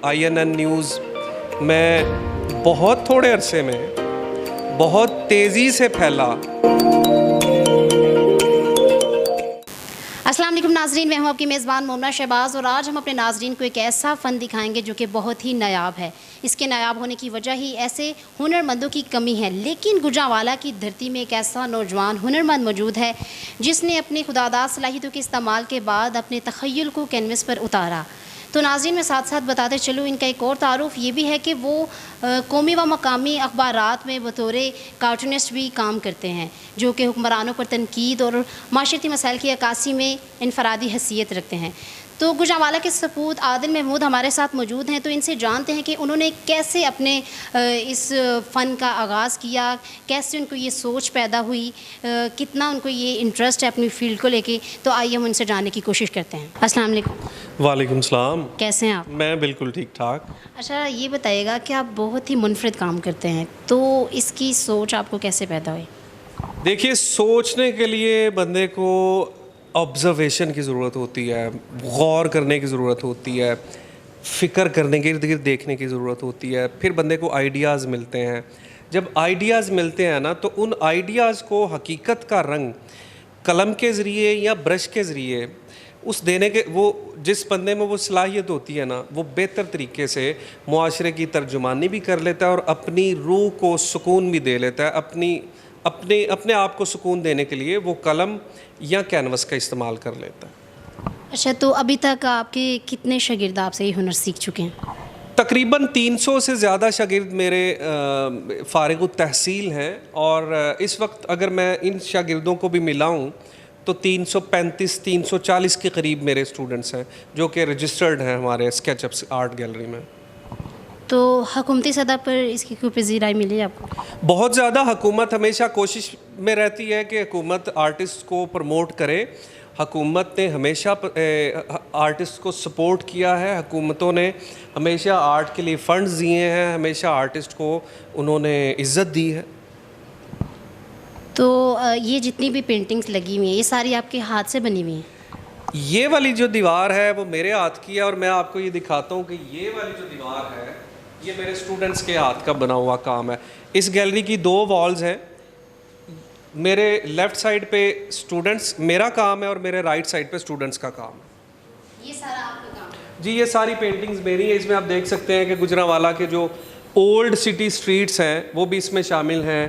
INN news में बहुत थोड़े अरसे में बहुत तेज़ी से फैला। अस्सलाम वालेकुम नाजरीन, मैं हूं आपकी मेज़बान मोमना शहबाज़ और आज हम अपने नाजरीन को एक ऐसा फ़न दिखाएंगे जो कि बहुत ही नायाब है। इसके नायाब होने की वजह ही ऐसे हुनरमंदों की कमी है, लेकिन गुजरांवाला की धरती में एक ऐसा नौजवान हुनरमंद मौजूद है जिसने अपनी खुदादाद सलाहियतों के इस्तेमाल के बाद अपने तख़य्युल को कैनवस पर उतारा। तो नाज़रीन मैं साथ साथ बताते चलूँ, इनका एक और तारुफ़ ये भी है कि वो कौमी व मकामी अखबारात में बतौर कार्टूनिस्ट भी काम करते हैं, जो कि हुक्मरानों पर तनकीद और माशरती मसाइल की अक्कासी में इनफरादी हैसियत रखते हैं। तो गुजरांवाला के सपूत आदिल महमूद हमारे साथ मौजूद हैं, तो इनसे जानते हैं कि उन्होंने कैसे अपने इस फ़न का आगाज़ किया, कैसे उनको ये सोच पैदा हुई, कितना उनको ये इंटरेस्ट है अपनी फ़ील्ड को लेके। तो आइए हम उनसे जानने की कोशिश करते हैं। अस्सलाम वालेकुम। वालेकुम सलाम। कैसे हैं आप? मैं बिल्कुल ठीक ठाक। अच्छा, ये बताइएगा कि आप बहुत ही मुनफरिद काम करते हैं, तो इसकी सोच आपको कैसे पैदा हुई? देखिए, सोचने के लिए बंदे को ऑब्ज़र्वेशन की ज़रूरत होती है, गौर करने की ज़रूरत होती है, फ़िक्र करने के इर्द गिर्द देखने की ज़रूरत होती है, फिर बंदे को आइडियाज़ मिलते हैं। जब आइडियाज़ मिलते हैं ना, तो उन आइडियाज़ को हकीकत का रंग कलम के ज़रिए या ब्रश के ज़रिए उस देने के, वो जिस बंदे में वो सलाहियत होती है ना, वो बेहतर तरीके से मुआशरे की तर्जुमानी भी कर लेता है और अपनी रूह को सुकून भी दे लेता है। अपने आप को सुकून देने के लिए वो कलम या कैनवस का इस्तेमाल कर लेता है। अच्छा, तो अभी तक आपके कितने शागिर्द आपसे ये हुनर सीख चुके हैं? तकरीबन 300 से ज़्यादा शागिर्द मेरे फ़ारिग़ुत तहसील हैं और इस वक्त अगर मैं इन शागिर्दों को भी मिलाऊं तो 335-340 के करीब मेरे स्टूडेंट्स हैं जो कि रजिस्टर्ड हैं हमारे स्केचअप्स आर्ट गैलरी में। तो हुकूमती सतह पर इसकी कोई पज़ीराई मिली आपको? बहुत ज़्यादा। हुकूमत हमेशा कोशिश में रहती है कि हुकूमत आर्टिस्ट को प्रमोट करे। हुकूमत ने हमेशा आर्टिस्ट को सपोर्ट किया है। हुकूमतों ने हमेशा आर्ट के लिए फ़ंड्स दिए हैं, हमेशा आर्टिस्ट को उन्होंने इज़्ज़त दी है। तो ये जितनी भी पेंटिंग्स लगी हुई हैं, ये सारी आपके हाथ से बनी हुई हैं? ये वाली जो दीवार है वो मेरे हाथ की है और मैं आपको ये दिखाता हूँ कि ये वाली जो दीवार है ये मेरे स्टूडेंट्स के हाथ का बना हुआ काम है। इस गैलरी की 2 वॉल्स हैं। मेरे लेफ़्ट साइड पे स्टूडेंट्स मेरा काम है और मेरे राइट साइड पे स्टूडेंट्स का काम है। ये सारा आपका काम है? जी, ये सारी पेंटिंग्स मेरी है। इसमें आप देख सकते हैं कि गुजरांवाला के जो ओल्ड सिटी स्ट्रीट्स हैं वो भी इसमें शामिल हैं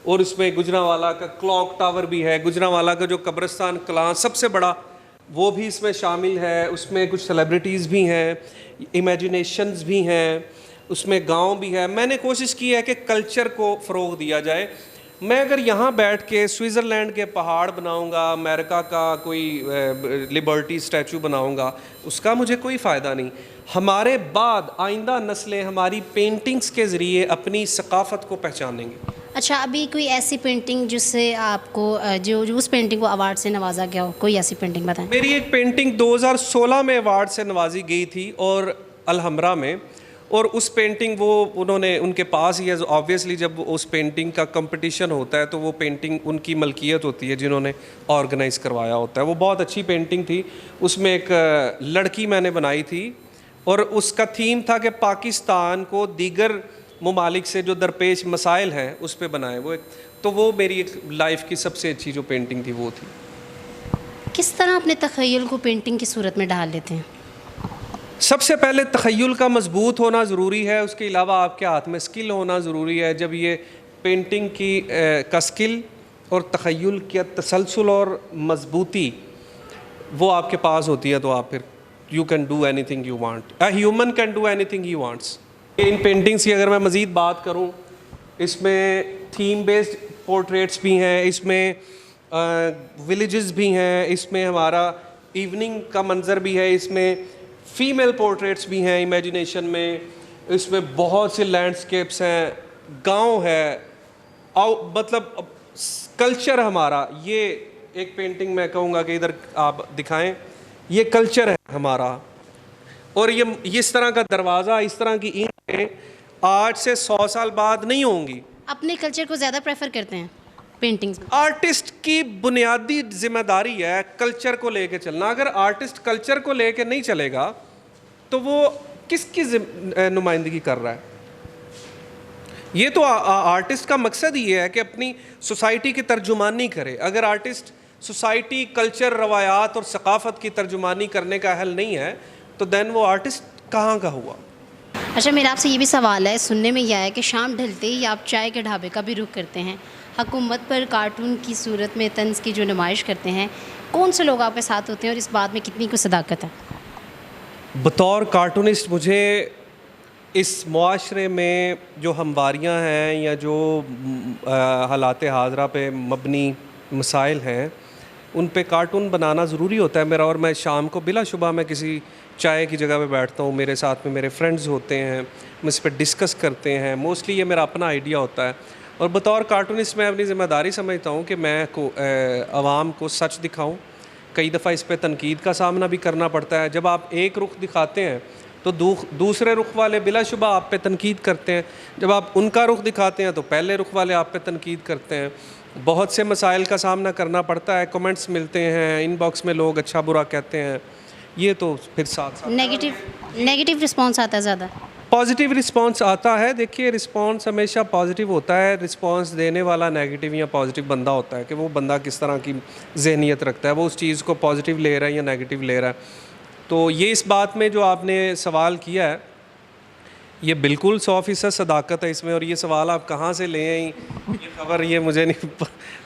और इसमें गुजरांवाला का क्लॉक टावर भी है। गुजरांवाला का जो कब्रिस्तान कलां सबसे बड़ा वो भी इसमें शामिल है। उसमें कुछ सेलिब्रिटीज़ भी हैं, इमेजिनेशंस भी हैं, उसमें गांव भी है। मैंने कोशिश की है कि कल्चर को फ़रोग़ दिया जाए। मैं अगर यहाँ बैठ के स्विट्ज़रलैंड के पहाड़ बनाऊँगा, अमेरिका का कोई लिबर्टी स्टैचू बनाऊँगा, उसका मुझे कोई फ़ायदा नहीं। हमारे बाद आइंदा नस्लें हमारी पेंटिंग्स के ज़रिए अपनी सकाफ़त को पहचानेंगी। अच्छा, अभी कोई ऐसी पेंटिंग जिससे आपको जो उस पेंटिंग को अवार्ड से नवाजा गया हो, कोई ऐसी पेंटिंग बताएं? मेरी एक पेंटिंग 2016 में अवार्ड से नवाजी गई थी और अलहमरा में, और उस पेंटिंग वो उन्होंने उनके पास ही है। ऑब्वियसली जब उस पेंटिंग का कंपटीशन होता है तो वो पेंटिंग उनकी मलकियत होती है जिन्होंने ऑर्गेनाइज़ करवाया होता है। वो बहुत अच्छी पेंटिंग थी। उसमें एक लड़की मैंने बनाई थी और उसका थीम था कि पाकिस्तान को दीगर ममालिक से जो दरपेश मसाइल हैं उस पर बनाए वो एक। तो वो मेरी एक लाइफ की सबसे अच्छी जो पेंटिंग थी वो थी। किस तरह अपने तख़य्युल को पेंटिंग की सूरत में ढाल लेते हैं? सबसे पहले तख़य्युल का मजबूत होना ज़रूरी है, उसके अलावा आपके हाथ में स्किल होना ज़रूरी है। जब ये पेंटिंग की का स्किल और तख़य्युल की तसलसल और मजबूती वो आपके पास होती है तो आप फिर you can do anything you want. A human can do anything he wants. In paintings की अगर मैं मज़ीद बात करूं, इसमें थीम बेस्ड पोर्ट्रेट्स भी हैं, इसमें विलेजेस भी हैं, इसमें हमारा इवनिंग का मंज़र भी है, इसमें फ़ीमेल पोर्ट्रेट्स भी हैं इमेजिनेशन में, इसमें बहुत से लैंडस्केप्स हैं, गांव है, मतलब कल्चर हमारा। ये एक पेंटिंग मैं कहूँगा कि इधर आप दिखाएं, ये कल्चर है हमारा। और ये इस तरह का दरवाज़ा, इस तरह की ईंटें आज से 100 साल बाद नहीं होंगी। अपने कल्चर को ज़्यादा प्रेफर करते हैं पेंटिंग्स? आर्टिस्ट की बुनियादी जिम्मेदारी है कल्चर को लेके चलना। अगर आर्टिस्ट कल्चर को लेके नहीं चलेगा तो वो किसकी नुमाइंदगी कर रहा है? ये तो आर्टिस्ट का मकसद ही है कि अपनी सोसाइटी की तर्जुमानी करे। अगर आर्टिस्ट सोसाइटी, कल्चर, रवायात और सकाफ़त की तर्जुमानी करने का अहल नहीं है तो दैन वो आर्टिस्ट कहाँ का हुआ? अच्छा, मेरा आपसे ये भी सवाल है, सुनने में यह है कि शाम ढलते ही आप चाय के ढाबे का भी रुख करते हैं, हुकूमत पर कार्टून की सूरत में तंज़ की जो नुमाइश करते हैं, कौन से लोग आपके साथ होते हैं और इस बात में कितनी कुछ सदाकत है? बतौर कार्टूनिस्ट मुझे इस मुआशरे में जो हमवारियाँ हैं या जो हालात हाज़रा पे मबनी मसाइल हैं उन पे कार्टून बनाना ज़रूरी होता है मेरा। और मैं शाम को बिलाशुबा मैं किसी चाय की जगह पे बैठता हूँ, मेरे साथ में मेरे फ्रेंड्स होते हैं, हम इस पर डिस्कस करते हैं। मोस्टली ये मेरा अपना आइडिया होता है। और बतौर कार्टूनिस्ट मैं अपनी ज़िम्मेदारी समझता हूँ कि मैं आवाम को सच दिखाऊँ। कई दफ़ा इस पर तनकीद का सामना भी करना पड़ता है। जब आप एक रुख दिखाते हैं तो दूसरे रुख वाले बिलाशुबा आप पे तनकीद करते हैं। जब आप उनका रुख दिखाते हैं तो पहले रुख वाले आप पे तनकीद करते हैं। बहुत से मसाइल का सामना करना पड़ता है, कमेंट्स मिलते हैं, इनबॉक्स में लोग अच्छा बुरा कहते हैं। ये तो फिर साथ नेगेटिव रिस्पॉन्स आता है ज़्यादा? पॉजिटिव रिस्पांस आता है। देखिए, रिस्पांस हमेशा पॉजिटिव होता है। रिस्पांस देने वाला नेगेटिव या पॉजिटिव बंदा होता है कि वो बंदा किस तरह की जहनीत रखता है, वो उस चीज़ को पॉजिटिव ले रहा है या नेगेटिव ले रहा है। तो ये इस बात में जो आपने सवाल किया है ये बिल्कुल 100% सदाकत है इसमें। और ये सवाल आप कहाँ से ले आई, ये खबर ये मुझे नहीं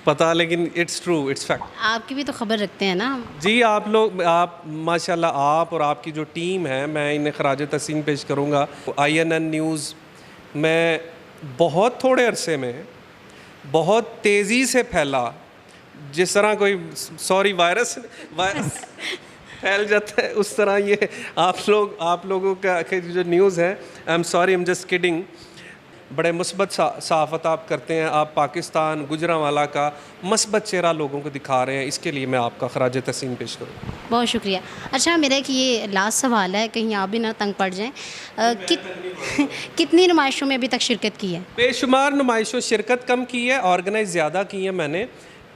पता, लेकिन इट्स ट्रू, इट्स फैक्ट। आपकी भी तो खबर रखते हैं ना? जी, आप माशाल्लाह, आप और आपकी जो टीम है, मैं इन्हें खराज तहसीन पेश करूँगा। INN न्यूज़ में बहुत थोड़े अरसे में बहुत तेज़ी से फैला, जिस तरह कोई वायरस फैल जाता है उस तरह ये आप लोगों का जो न्यूज़ है, I am sorry, I am just kidding, बड़े मुस्बत सहाफ़त आप करते हैं। आप पाकिस्तान, गुजरांवाला का मुस्बत चेहरा लोगों को दिखा रहे हैं। इसके लिए मैं आपका खराज तहसीन पेश करूँ। बहुत शुक्रिया। अच्छा, मेरा एक ये लास्ट सवाल है, कहीं आप भी ना तंग पड़ जाएं, कितनी नुमाइशों में अभी तक शिरकत की है? बेशुमार नुमाइशों शिरकत कम की है, ऑर्गेनाइज ज़्यादा की है मैंने।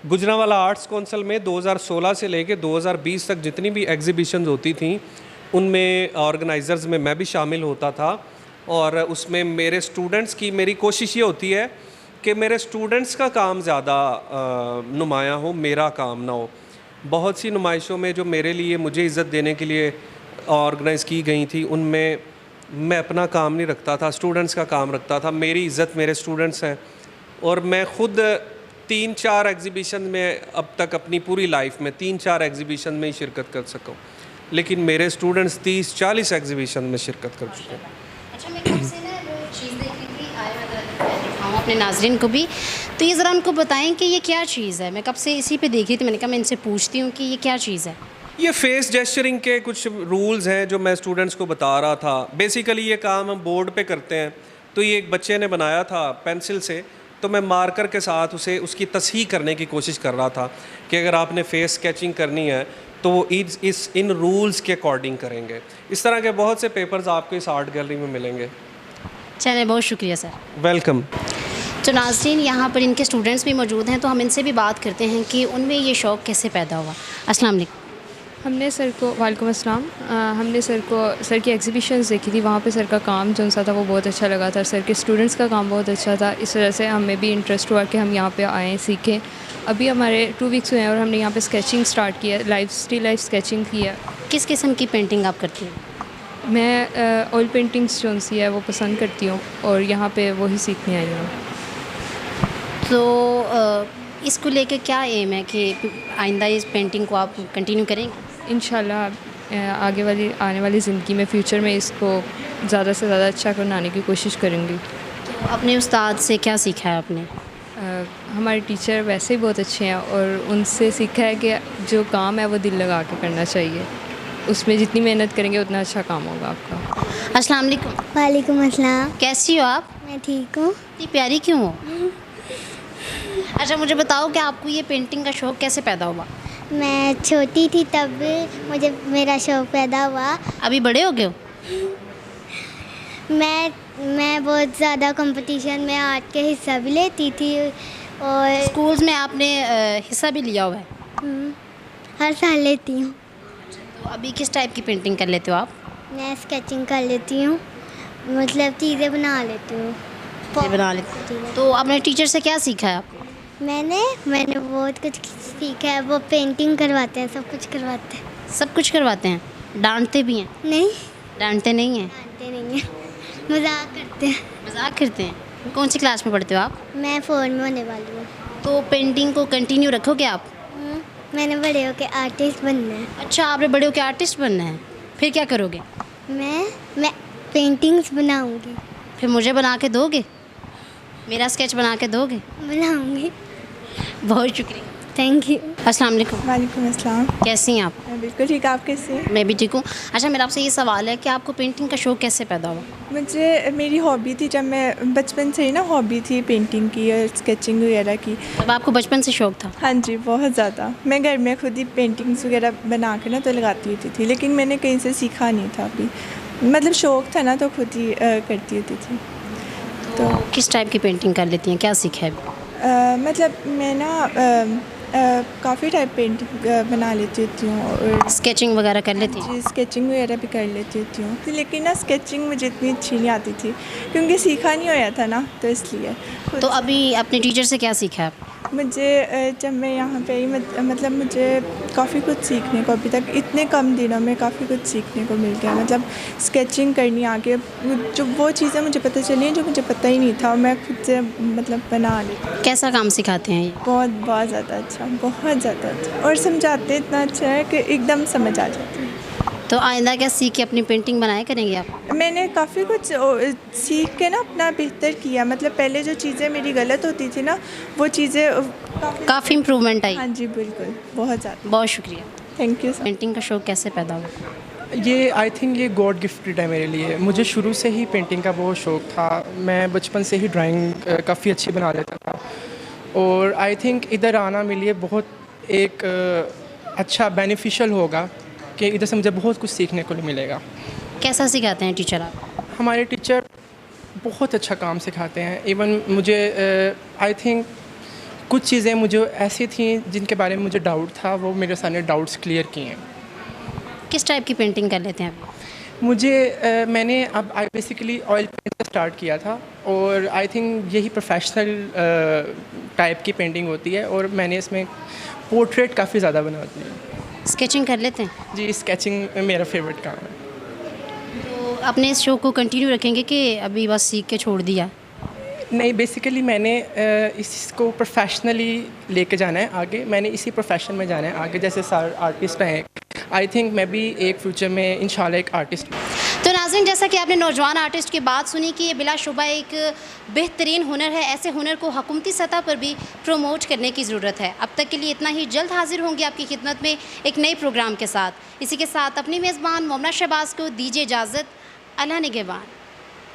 गुजरांवाला आर्ट्स कौंसिल में 2016 से लेके 2020 तक जितनी भी एग्ज़िबिशंस होती थी उनमें ऑर्गेनाइज़र्स में मैं भी शामिल होता था। और उसमें मेरे स्टूडेंट्स की, मेरी कोशिश ये होती है कि मेरे स्टूडेंट्स का काम ज़्यादा नुमायाँ हो, मेरा काम ना हो। बहुत सी नुमाइशों में जो मेरे लिए, मुझे इज़्ज़त देने के लिए ऑर्गेनाइज़ की गई थी, उनमें मैं अपना काम नहीं रखता था, स्टूडेंट्स का काम रखता था। मेरी इज़्ज़त मेरे स्टूडेंट्स हैं। और मैं ख़ुद 3-4 एग्ज़िबिशन में अब तक अपनी पूरी लाइफ में 3-4 एग्ज़िबिशन में ही शिरकत कर सकूँ, लेकिन मेरे स्टूडेंट्स 30-40 एग्ज़िबिशन में शिरकत कर चुके हैं। अच्छा, मैं कब से ना वो चीज़ देख रही थी, दिखाऊँ अपने नाज़रीन को भी, तो ये ज़रा उनको बताएं कि ये क्या चीज़ है। मैं कब से इसी पे देख रही थी, मैंने कहा मैं इनसे पूछती हूँ कि ये क्या चीज़ है। ये फेस जेस्चरिंग के कुछ रूल्स हैं जो मैं स्टूडेंट्स को बता रहा था। बेसिकली ये काम हम बोर्ड पे करते हैं। तो ये एक बच्चे ने बनाया था पेंसिल से, तो मैं मार्कर के साथ उसे उसकी तस्हीह करने की कोशिश कर रहा था कि अगर आपने फेस स्केचिंग करनी है तो वो इन रूल्स के अकॉर्डिंग करेंगे। इस तरह के बहुत से पेपर्स आपको इस आर्ट गैलरी में मिलेंगे। चलिए, बहुत शुक्रिया सर। वेलकम। तो नाज़रीन, यहाँ पर इनके स्टूडेंट्स भी मौजूद हैं, तो हम इनसे भी बात करते हैं कि उनमें ये शौक़ कैसे पैदा हुआ। अस्सलाम वालेकुम। हमने सर को, वालेकुम अस्सलाम, हमने सर की एग्जीबिशंस देखी थी। वहाँ पे सर का काम जो सा था वो बहुत अच्छा लगा था। सर के स्टूडेंट्स का काम बहुत अच्छा था। इस वजह से हमें भी इंटरेस्ट हुआ कि हम यहाँ पे आएँ, सीखें। अभी हमारे 2 वीक्स हुए हैं और हमने यहाँ पे स्केचिंग स्टार्ट किया है, स्टिल लाइफ स्केचिंग की है। किस किस्म की पेंटिंग आप करती हैं? मैं ऑयल पेंटिंग्स जो सी है वो पसंद करती हूँ और यहाँ पे वही सीखने आई हूँ। तो इसको लेकर क्या एम है कि आइंदा इस पेंटिंग को आप कंटिन्यू करेंगे? इंशाल्लाह आने वाली ज़िंदगी में, फ्यूचर में इसको ज़्यादा से ज़्यादा अच्छा बनाने की कोशिश करूँगी। तो अपने उस्ताद से क्या सीखा है आपने? हमारे टीचर वैसे ही बहुत अच्छे हैं और उनसे सीखा है कि जो काम है वो दिल लगा के करना चाहिए। उसमें जितनी मेहनत करेंगे उतना अच्छा काम होगा आपका। अस्सलाम वालेकुम। वालेकुम अस्सलाम। कैसी हो आप? मैं ठीक हूँ। इतनी प्यारी क्यों हो? अच्छा, मुझे बताओ कि आपको ये पेंटिंग का शौक़ कैसे पैदा हुआ? मैं छोटी थी तब मुझे मेरा शौक़ पैदा हुआ। अभी बड़े हो गए हो? मैं बहुत ज़्यादा कंपटीशन में आर्ट के हिस्सा भी लेती थी और स्कूल्स में आपने हिस्सा भी लिया हुआ है? हर साल लेती हूँ। तो अभी किस टाइप की पेंटिंग कर लेते हो आप? मैं स्केचिंग कर लेती हूँ, मतलब चीज़ें बना लेती हूँ। ये बना लेते तो आपने टीचर से क्या सीखा है आपको? मैंने बहुत कुछ सीखा है। वो पेंटिंग करवाते हैं, सब कुछ करवाते हैं। सब कुछ करवाते हैं, डांटते भी हैं? नहीं, डांटते नहीं हैं, जानते नहीं हैं, मजाक करते हैं। मजाक करते हैं। कौन सी क्लास में पढ़ते हो आप? मैं 4 में होने वाली हूँ। तो पेंटिंग को कंटिन्यू रखोगे आप? मैंने बड़े होकर आर्टिस्ट बनना है। अच्छा, आपने बड़े होकर आर्टिस्ट बनना है, फिर क्या करोगे? मैं पेंटिंग्स बनाऊंगी। फिर मुझे बना के दोगे? मेरा स्केच बना के दोगे? बनाऊंगी। बहुत शुक्रिया। Thank you. अस्सलाम वालेकुम। वालेकुम अस्सलाम। कैसी हैं आप? मैं बिल्कुल ठीक, आप कैसे हैं? मैं भी ठीक हूँ। अच्छा, मेरा आपसे ये सवाल है कि आपको पेंटिंग का शौक़ कैसे पैदा हुआ? मुझे मेरी हॉबी थी, जब मैं बचपन से ही ना हॉबी थी पेंटिंग की और स्केचिंग वगैरह की। तब आपको बचपन से शौक़ था? हाँ जी, बहुत ज़्यादा। मैं घर में खुद ही पेंटिंग्स वगैरह बना के ना तो लगाती होती थी, लेकिन मैंने कहीं से सीखा नहीं था अभी। मतलब शौक़ था ना तो खुद ही करती होती थी। तो किस टाइप की पेंटिंग कर लेती हैं, क्या सीखा है? मतलब मैं ना काफ़ी टाइप पेंटिंग बना लेती होती हूँ और स्केचिंग वगैरह कर लेती हैं? जी, स्केचिंग वगैरह भी कर लेती होती हूँ, लेकिन ना स्केचिंग मुझे इतनी अच्छी नहीं आती थी क्योंकि सीखा नहीं होया था ना, तो इसलिए तो अभी अपने टीचर से क्या सीखा है? मुझे जब मैं यहाँ पे आई मतलब मुझे काफ़ी कुछ सीखने को अभी तक इतने कम दिनों में काफ़ी कुछ सीखने को मिल गया। मतलब स्केचिंग करनी आगे, जो वो चीज़ें मुझे पता चली जो मुझे पता ही नहीं था, मैं खुद से मतलब बना ली। कैसा काम सिखाते हैं ये? बहुत ज़्यादा अच्छा, बहुत ज़्यादा अच्छा, और समझाते इतना अच्छा है कि एकदम समझ आ जाती है। तो आइंदा क्या सीख के अपनी पेंटिंग बनाया करेंगे आप? मैंने काफ़ी कुछ सीख के ना अपना बेहतर किया। मतलब पहले जो चीज़ें मेरी गलत होती थी ना, वो चीज़ें काफ़ी इम्प्रूवमेंट आई? हाँ जी, बिल्कुल, बहुत ज़्यादा। बहुत शुक्रिया। Thank you sir. पेंटिंग का शौक़ कैसे पैदा हुआ? ये आई थिंक ये गॉड गिफ्टेड है मेरे लिए। मुझे शुरू से ही पेंटिंग का बहुत शौक़ था। मैं बचपन से ही ड्राइंग काफ़ी अच्छी बना लेता था, और आई थिंक इधर आना मेरे लिए बहुत एक अच्छा बेनिफिशियल होगा कि इधर से मुझे बहुत कुछ सीखने को मिलेगा। कैसा सिखाते हैं टीचर आप? हमारे टीचर बहुत अच्छा काम सिखाते हैं। इवन मुझे आई थिंक कुछ चीज़ें मुझे ऐसी थी जिनके बारे में मुझे डाउट था, वो मेरे सामने डाउट्स क्लियर किए हैं। किस टाइप की पेंटिंग कर लेते हैं आप? मुझे मैंने अब बेसिकली ऑयल पेंट से स्टार्ट किया था, और आई थिंक यही प्रोफेशनल टाइप की पेंटिंग होती है, और मैंने इसमें पोर्ट्रेट काफ़ी ज़्यादा बनाती है। स्केचिंग कर लेते हैं? जी, स्केचिंग मेरा फेवरेट काम है। तो अपने इस शौक़ को कंटिन्यू रखेंगे कि अभी बस सीख के छोड़ दिया? नहीं, बेसिकली मैंने इसको प्रोफेशनली लेके जाना है आगे। मैंने इसी प्रोफेशन में जाना है आगे, जैसे सारे आर्टिस्ट हैं। आई थिंक मैं भी एक फ्यूचर में इंशाल्लाह एक आर्टिस्ट। तो नाज़रीन, जैसा कि आपने नौजवान आर्टिस्ट की बात सुनी कि ये बिलाशुबा एक बेहतरीन हुनर है, ऐसे हुनर को हुकूमती सतह पर भी प्रमोट करने की ज़रूरत है। अब तक के लिए इतना ही। जल्द हाजिर होंगे आपकी खिदमत में एक नए प्रोग्राम के साथ। इसी के साथ अपनी मेज़बान मोमना शहबाज को दीजिए इजाज़त। अल्लाह निगहबान।